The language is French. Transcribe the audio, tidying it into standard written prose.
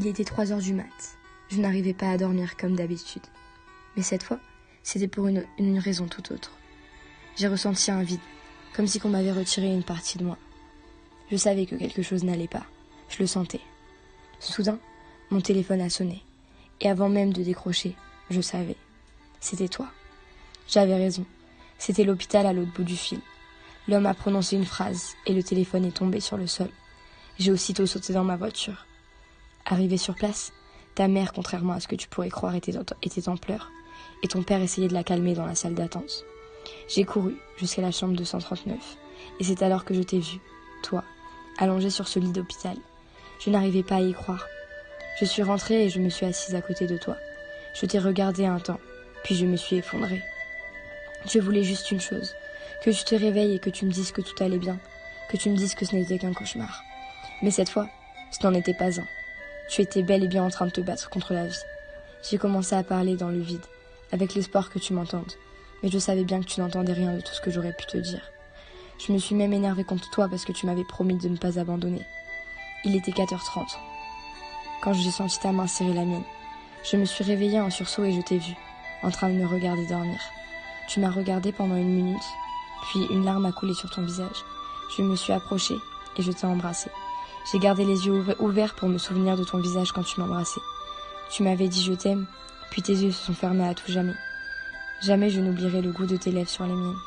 Il était 3 heures du mat. Je n'arrivais pas à dormir comme d'habitude. Mais cette fois, c'était pour une raison tout autre. J'ai ressenti un vide, comme si on m'avait retiré une partie de moi. Je savais que quelque chose n'allait pas. Je le sentais. Soudain, mon téléphone a sonné. Et avant même de décrocher, je savais. C'était toi. J'avais raison. C'était l'hôpital à l'autre bout du fil. L'homme a prononcé une phrase et le téléphone est tombé sur le sol. J'ai aussitôt sauté dans ma voiture. Arrivé sur place, ta mère, contrairement à ce que tu pourrais croire, était en pleurs, et ton père essayait de la calmer dans la salle d'attente. J'ai couru jusqu'à la chambre 239, et c'est alors que je t'ai vu, toi, allongé sur ce lit d'hôpital. Je n'arrivais pas à y croire. Je suis rentrée et je me suis assise à côté de toi. Je t'ai regardé un temps, puis je me suis effondrée. Je voulais juste une chose, que tu te réveilles et que tu me dises que tout allait bien, que tu me dises que ce n'était qu'un cauchemar. Mais cette fois, ce n'en était pas un. Tu étais bel et bien en train de te battre contre la vie. J'ai commencé à parler dans le vide, avec l'espoir que tu m'entendes. Mais je savais bien que tu n'entendais rien de tout ce que j'aurais pu te dire. Je me suis même énervée contre toi parce que tu m'avais promis de ne pas abandonner. Il était 4h30. Quand j'ai senti ta main serrer la mienne, je me suis réveillée en sursaut et je t'ai vu, en train de me regarder dormir. Tu m'as regardé pendant 1 minute, puis une larme a coulé sur ton visage. Je me suis approchée et je t'ai embrassée. J'ai gardé les yeux ouverts pour me souvenir de ton visage quand tu m'embrassais. Tu m'avais dit je t'aime, puis tes yeux se sont fermés à tout jamais. Jamais je n'oublierai le goût de tes lèvres sur les miennes.